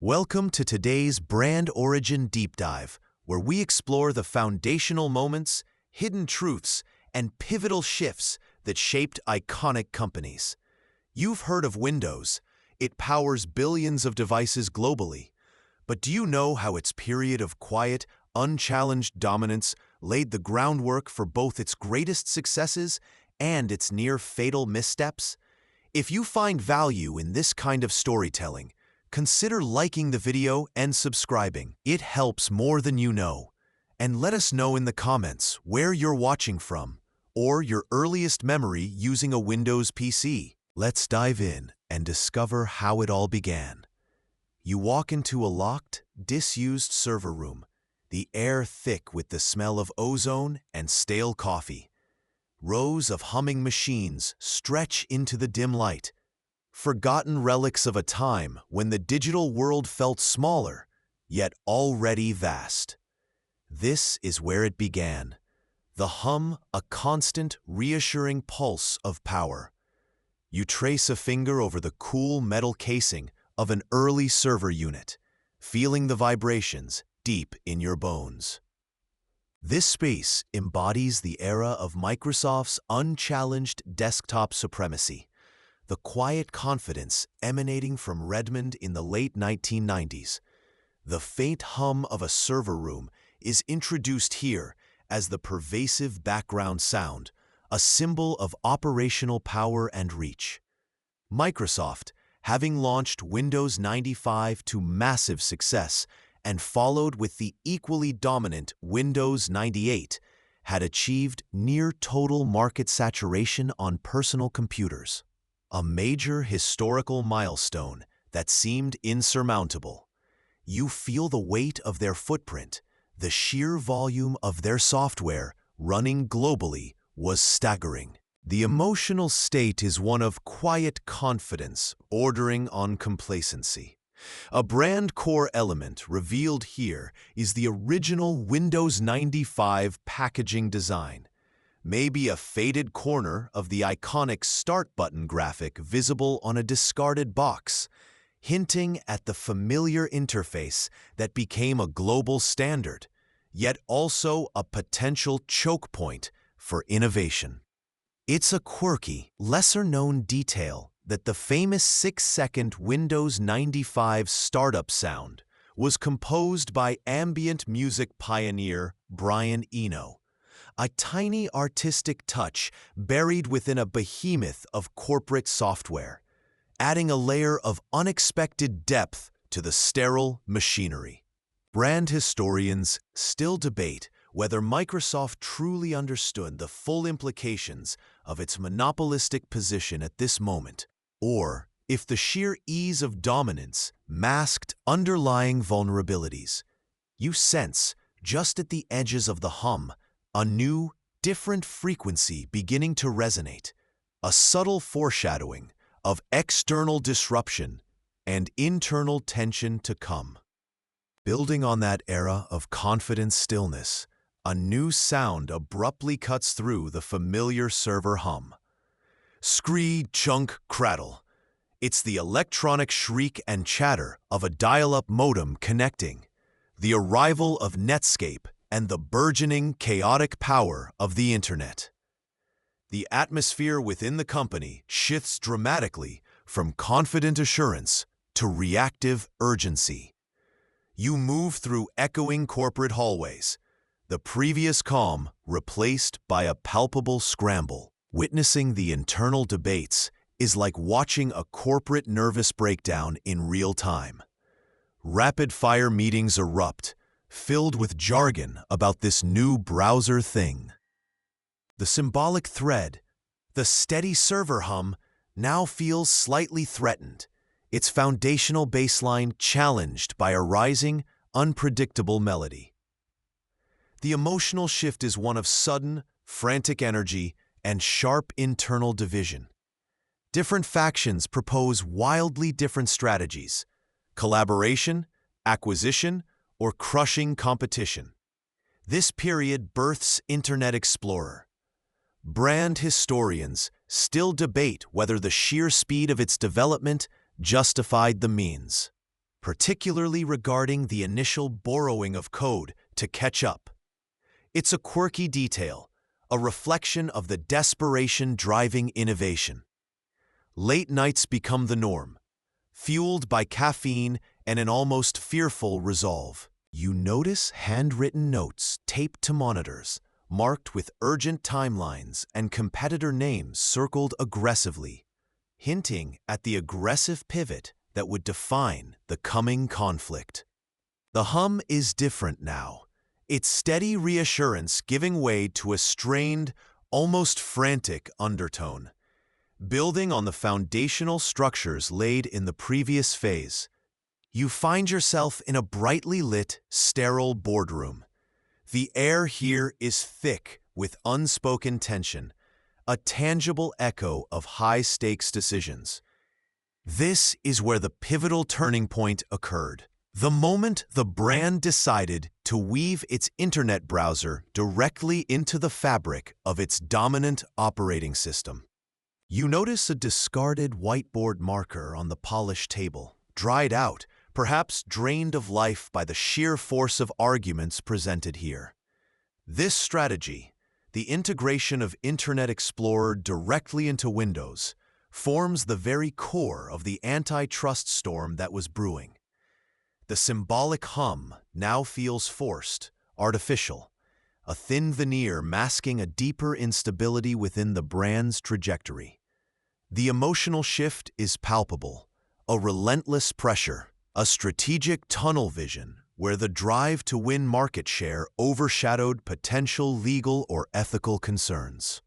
Welcome to today's Brand Origin Deep Dive, where we explore the foundational moments, hidden truths, and pivotal shifts that shaped iconic companies. You've heard of Windows. It powers billions of devices globally. But do you know how its period of quiet, unchallenged dominance laid the groundwork for both its greatest successes and its near-fatal missteps? If you find value in this kind of storytelling, consider liking the video and subscribing. It helps more than you know. And let us know in the comments where you're watching from or your earliest memory using a Windows PC. Let's dive in and discover how it all began. You walk into a locked, disused server room, the air thick with the smell of ozone and stale coffee. Rows of humming machines stretch into the dim light, forgotten relics of a time when the digital world felt smaller, yet already vast. This is where it began. The hum, a constant, reassuring pulse of power. You trace a finger over the cool metal casing of an early server unit, feeling the vibrations deep in your bones. This space embodies the era of Microsoft's unchallenged desktop supremacy, the quiet confidence emanating from Redmond in the late 1990s. The faint hum of a server room is introduced here as the pervasive background sound, a symbol of operational power and reach. Microsoft, having launched Windows 95 to massive success and followed with the equally dominant Windows 98, had achieved near-total market saturation on personal computers. A major historical milestone that seemed insurmountable. You feel the weight of their footprint. The sheer volume of their software running globally was staggering. The emotional state is one of quiet confidence bordering on complacency. A brand core element revealed here is the original Windows 95 packaging design. Maybe a faded corner of the iconic Start button graphic visible on a discarded box, hinting at the familiar interface that became a global standard, yet also a potential choke point for innovation. It's a quirky, lesser-known detail that the famous 6-second Windows 95 startup sound was composed by ambient music pioneer Brian Eno, a tiny artistic touch buried within a behemoth of corporate software, adding a layer of unexpected depth to the sterile machinery. Brand historians still debate whether Microsoft truly understood the full implications of its monopolistic position at this moment, or if the sheer ease of dominance masked underlying vulnerabilities. You sense, just at the edges of the hum, a new, different frequency beginning to resonate, a subtle foreshadowing of external disruption and internal tension to come. Building on that era of confident stillness, a new sound abruptly cuts through the familiar server hum. Scree, chunk, crattle. It's the electronic shriek and chatter of a dial-up modem connecting, the arrival of Netscape, and the burgeoning, chaotic power of the Internet. The atmosphere within the company shifts dramatically from confident assurance to reactive urgency. You move through echoing corporate hallways, the previous calm replaced by a palpable scramble. Witnessing the internal debates is like watching a corporate nervous breakdown in real time. Rapid-fire meetings erupt, filled with jargon about this new browser thing. The symbolic thread, the steady server hum, now feels slightly threatened, its foundational baseline challenged by a rising, unpredictable melody. The emotional shift is one of sudden, frantic energy and sharp internal division. Different factions propose wildly different strategies: collaboration, acquisition, or crushing competition. This period births Internet Explorer. Brand historians still debate whether the sheer speed of its development justified the means. particularly regarding the initial borrowing of code to catch up. It's a quirky detail, a reflection of the desperation driving innovation. Late nights become the norm, fueled by caffeine and an almost fearful resolve. You notice handwritten notes taped to monitors, marked with urgent timelines and competitor names circled aggressively, hinting at the aggressive pivot that would define the coming conflict. The hum is different now, its steady reassurance giving way to a strained, almost frantic undertone. Building on the foundational structures laid in the previous phase, you find yourself in a brightly lit, sterile boardroom. The air here is thick with unspoken tension, a tangible echo of high-stakes decisions. This is where the pivotal turning point occurred. The moment the brand decided to weave its internet browser directly into the fabric of its dominant operating system. You notice a discarded whiteboard marker on the polished table, dried out, perhaps drained of life by the sheer force of arguments presented here. This strategy, the integration of Internet Explorer directly into Windows, forms the very core of the antitrust storm that was brewing. The symbolic hum now feels forced, artificial, a thin veneer masking a deeper instability within the brand's trajectory. The emotional shift is palpable, a relentless pressure, a strategic tunnel vision where the drive to win market share overshadowed potential legal or ethical concerns.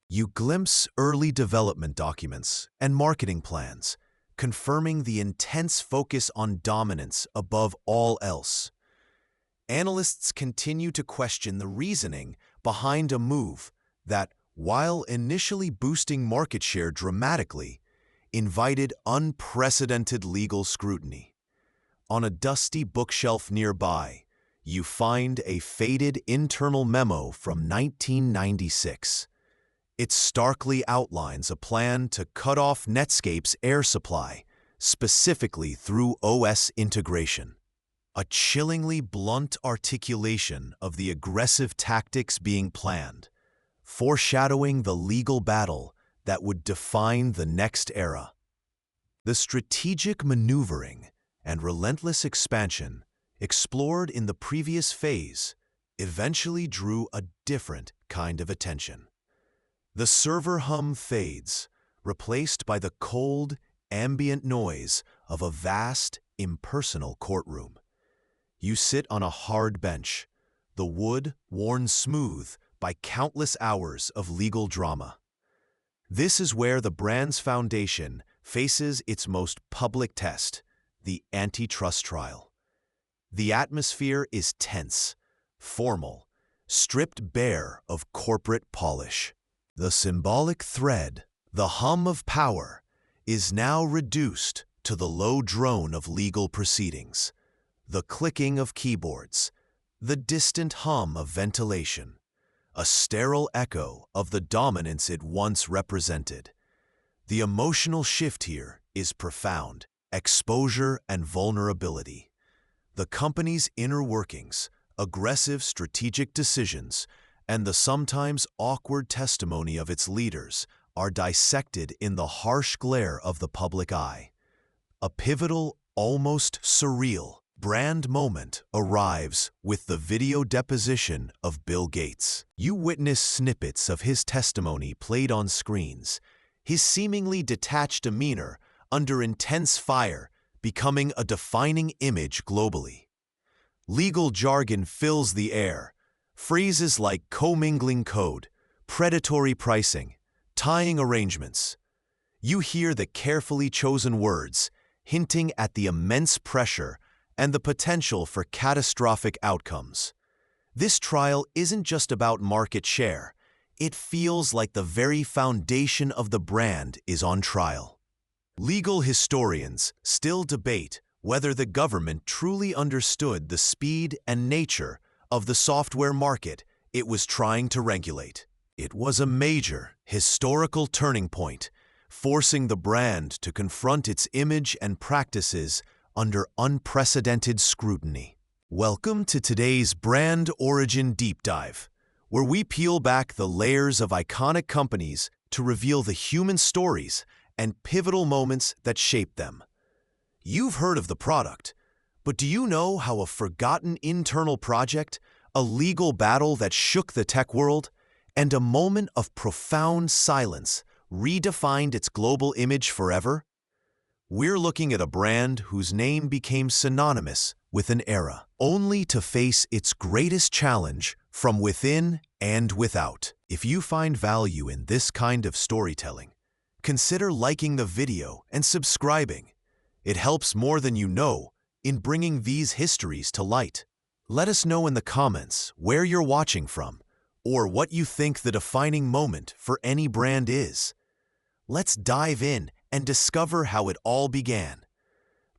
You glimpse early development documents and marketing plans, confirming the intense focus on dominance above all else. Analysts continue to question the reasoning behind a move that, while initially boosting market share dramatically, invited unprecedented legal scrutiny. On a dusty bookshelf nearby, you find a faded internal memo from 1996. It starkly outlines a plan to cut off Netscape's air supply, specifically through OS integration. A chillingly blunt articulation of the aggressive tactics being planned, foreshadowing the legal battle that would define the next era. The strategic maneuvering and relentless expansion explored in the previous phase eventually drew a different kind of attention. The server hum fades, replaced by the cold, ambient noise of a vast, impersonal courtroom. You sit on a hard bench, the wood worn smooth by countless hours of legal drama. This is where the brand's foundation faces its most public test, the antitrust trial. The atmosphere is tense, formal, stripped bare of corporate polish. The symbolic thread, the hum of power, is now reduced to the low drone of legal proceedings, the clicking of keyboards, the distant hum of ventilation, a sterile echo of the dominance it once represented. The emotional shift here is profound. Exposure and vulnerability. The company's inner workings, aggressive strategic decisions, and the sometimes awkward testimony of its leaders are dissected in the harsh glare of the public eye. A pivotal, almost surreal, brand moment arrives with the video deposition of Bill Gates. You witness snippets of his testimony played on screens, his seemingly detached demeanor under intense fire becoming a defining image globally. Legal jargon fills the air, phrases like commingling code, predatory pricing, tying arrangements. You hear the carefully chosen words, hinting at the immense pressure and the potential for catastrophic outcomes. This trial isn't just about market share. It feels like the very foundation of the brand is on trial. Legal historians still debate whether the government truly understood the speed and nature of the software market it was trying to regulate. It was a major, historical turning point, forcing the brand to confront its image and practices under unprecedented scrutiny. Welcome to today's Brand Origin Deep Dive, where we peel back the layers of iconic companies to reveal the human stories and pivotal moments that shaped them. You've heard of the product, but do you know how a forgotten internal project, a legal battle that shook the tech world, and a moment of profound silence redefined its global image forever? We're looking at a brand whose name became synonymous with an era, only to face its greatest challenge from within and without. If you find value in this kind of storytelling, consider liking the video and subscribing. It helps more than you know in bringing these histories to light. Let us know in the comments where you're watching from or what you think the defining moment for any brand is. Let's dive in and discover how it all began.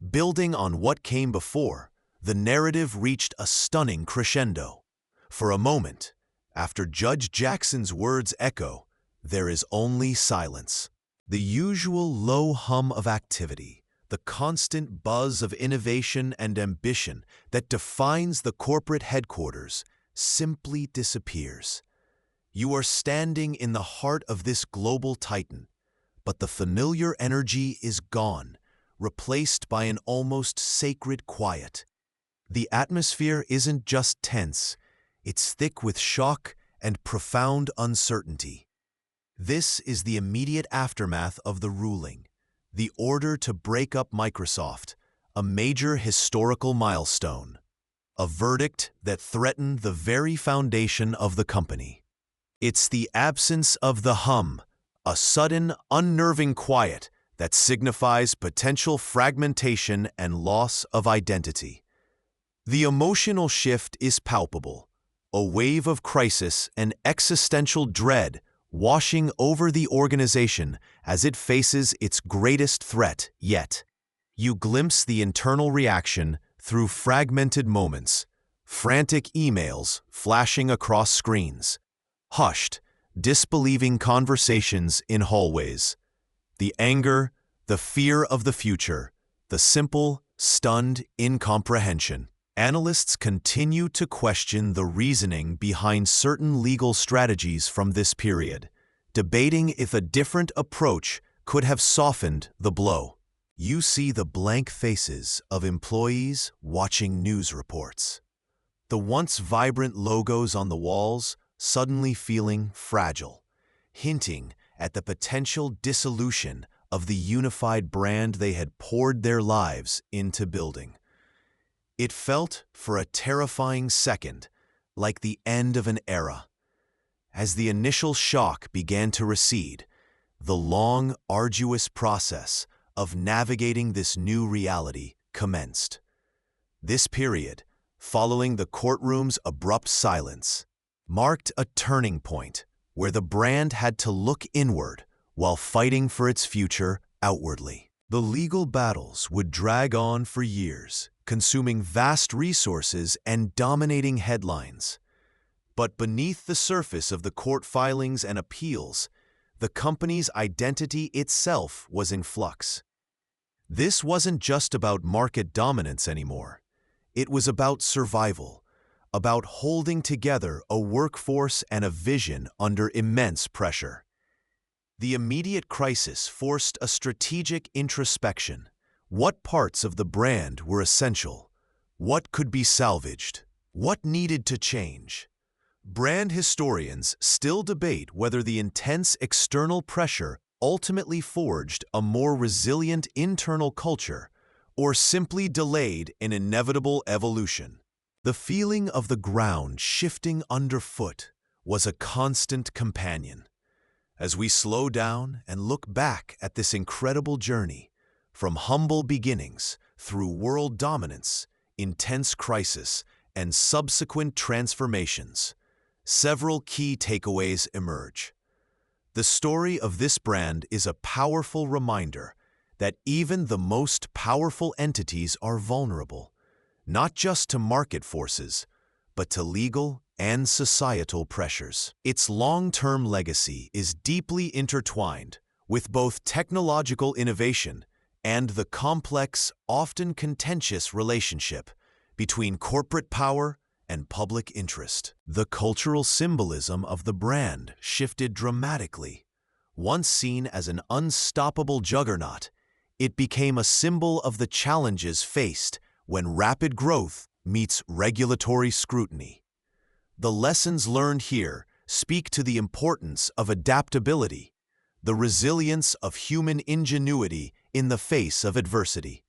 Building on what came before, the narrative reached a stunning crescendo. For a moment, after Judge Jackson's words echo, there is only silence. The usual low hum of activity, the constant buzz of innovation and ambition that defines the corporate headquarters, simply disappears. You are standing in the heart of this global titan, but the familiar energy is gone, replaced by an almost sacred quiet. The atmosphere isn't just tense, it's thick with shock and profound uncertainty. This is the immediate aftermath of the ruling, the order to break up Microsoft, a major historical milestone, a verdict that threatened the very foundation of the company. It's the absence of the hum, a sudden, unnerving quiet that signifies potential fragmentation and loss of identity. The emotional shift is palpable, a wave of crisis and existential dread washing over the organization as it faces its greatest threat yet. You glimpse the internal reaction through fragmented moments, frantic emails flashing across screens, hushed, disbelieving conversations in hallways. The anger, the fear of the future, the simple, stunned incomprehension. Analysts continue to question the reasoning behind certain legal strategies from this period, debating if a different approach could have softened the blow. You see the blank faces of employees watching news reports, the once vibrant logos on the walls suddenly feeling fragile, hinting at the potential dissolution of the unified brand they had poured their lives into building. It felt, for a terrifying second, like the end of an era. As the initial shock began to recede, the long, arduous process of navigating this new reality commenced. This period, following the courtroom's abrupt silence, marked a turning point where the brand had to look inward while fighting for its future outwardly. The legal battles would drag on for years, consuming vast resources and dominating headlines. But beneath the surface of the court filings and appeals, the company's identity itself was in flux. This wasn't just about market dominance anymore. It was about survival, about holding together a workforce and a vision under immense pressure. The immediate crisis forced a strategic introspection. What parts of the brand were essential? What could be salvaged? What needed to change? Brand historians still debate whether the intense external pressure ultimately forged a more resilient internal culture or simply delayed an inevitable evolution. The feeling of the ground shifting underfoot was a constant companion. As we slow down and look back at this incredible journey, from humble beginnings through world dominance, intense crisis, and subsequent transformations, several key takeaways emerge. The story of this brand is a powerful reminder that even the most powerful entities are vulnerable, not just to market forces, but to legal and societal pressures. Its long-term legacy is deeply intertwined with both technological innovation and the complex, often contentious relationship between corporate power and public interest. The cultural symbolism of the brand shifted dramatically. Once seen as an unstoppable juggernaut, it became a symbol of the challenges faced when rapid growth meets regulatory scrutiny. The lessons learned here speak to the importance of adaptability, the resilience of human ingenuity in the face of adversity,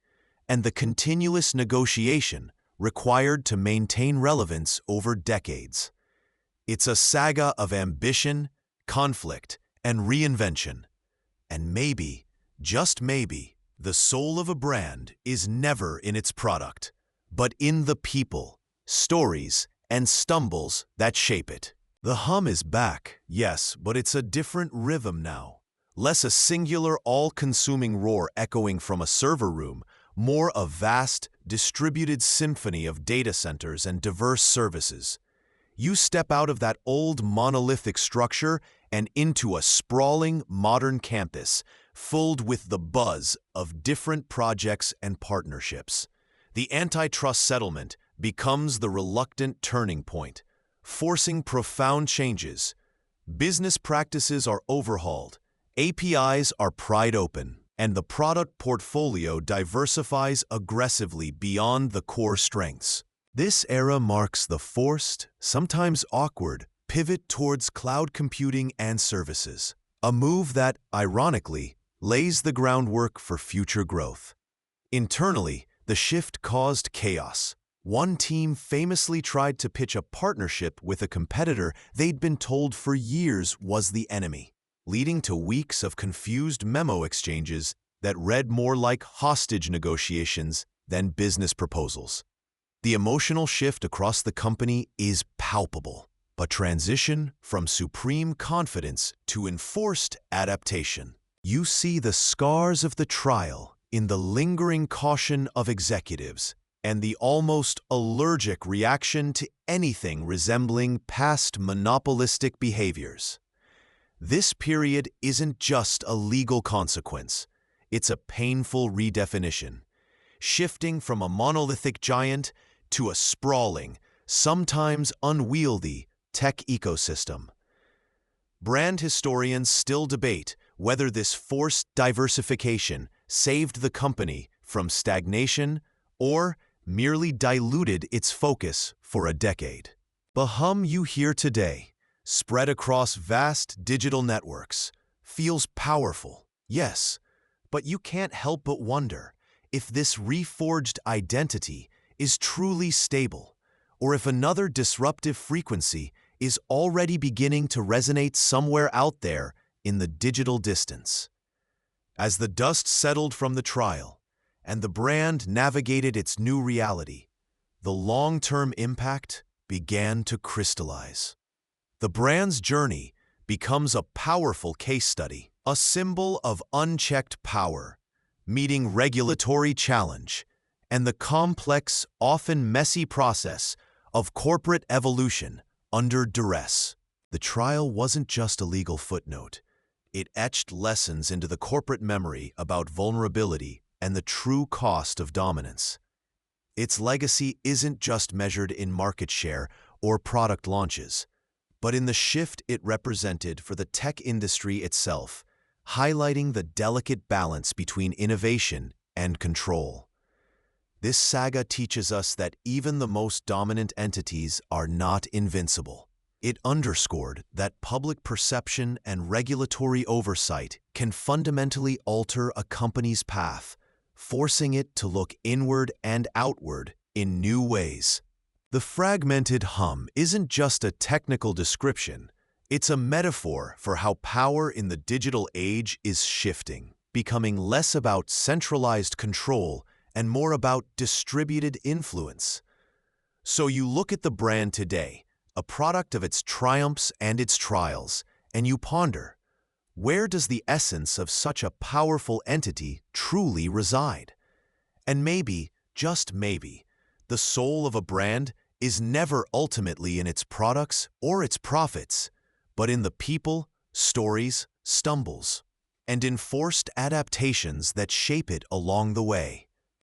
and the continuous negotiation required to maintain relevance over decades. It's a saga of ambition, conflict, and reinvention. And maybe, just maybe, the soul of a brand is never in its product, but in the people, stories, and stumbles that shape it. The hum is back, yes, but it's a different rhythm now. Less a singular, all-consuming roar echoing from a server room, more a vast, distributed symphony of data centers and diverse services. You step out of that old monolithic structure and into a sprawling, modern campus filled with the buzz of different projects and partnerships. The antitrust settlement becomes the reluctant turning point, forcing profound changes. Business practices are overhauled, APIs are pried open, and the product portfolio diversifies aggressively beyond the core strengths. This era marks the forced, sometimes awkward, pivot towards cloud computing and services, a move that, ironically, lays the groundwork for future growth. Internally, the shift caused chaos. One team famously tried to pitch a partnership with a competitor they'd been told for years was the enemy, leading to weeks of confused memo exchanges that read more like hostage negotiations than business proposals. The emotional shift across the company is palpable, a transition from supreme confidence to enforced adaptation. You see the scars of the trial in the lingering caution of executives and the almost allergic reaction to anything resembling past monopolistic behaviors. This period isn't just a legal consequence, it's a painful redefinition, shifting from a monolithic giant to a sprawling, sometimes unwieldy, tech ecosystem. Brand historians still debate whether this forced diversification saved the company from stagnation or merely diluted its focus for a decade. The hum you hear today, spread across vast digital networks, feels powerful, yes, but you can't help but wonder if this reforged identity is truly stable, or if another disruptive frequency is already beginning to resonate somewhere out there in the digital distance. As the dust settled from the trial, and the brand navigated its new reality, the long-term impact began to crystallize. The brand's journey becomes a powerful case study, a symbol of unchecked power, meeting regulatory challenge, and the complex, often messy process of corporate evolution under duress. The trial wasn't just a legal footnote. It etched lessons into the corporate memory about vulnerability and the true cost of dominance. Its legacy isn't just measured in market share or product launches, but in the shift it represented for the tech industry itself, highlighting the delicate balance between innovation and control. This saga teaches us that even the most dominant entities are not invincible. It underscored that public perception and regulatory oversight can fundamentally alter a company's path, forcing it to look inward and outward in new ways. The fragmented hum isn't just a technical description, it's a metaphor for how power in the digital age is shifting, becoming less about centralized control and more about distributed influence. So you look at the brand today, a product of its triumphs and its trials, and you ponder, where does the essence of such a powerful entity truly reside? And maybe, just maybe, the soul of a brand is never ultimately in its products or its profits, but in the people, stories, stumbles, and enforced adaptations that shape it along the way.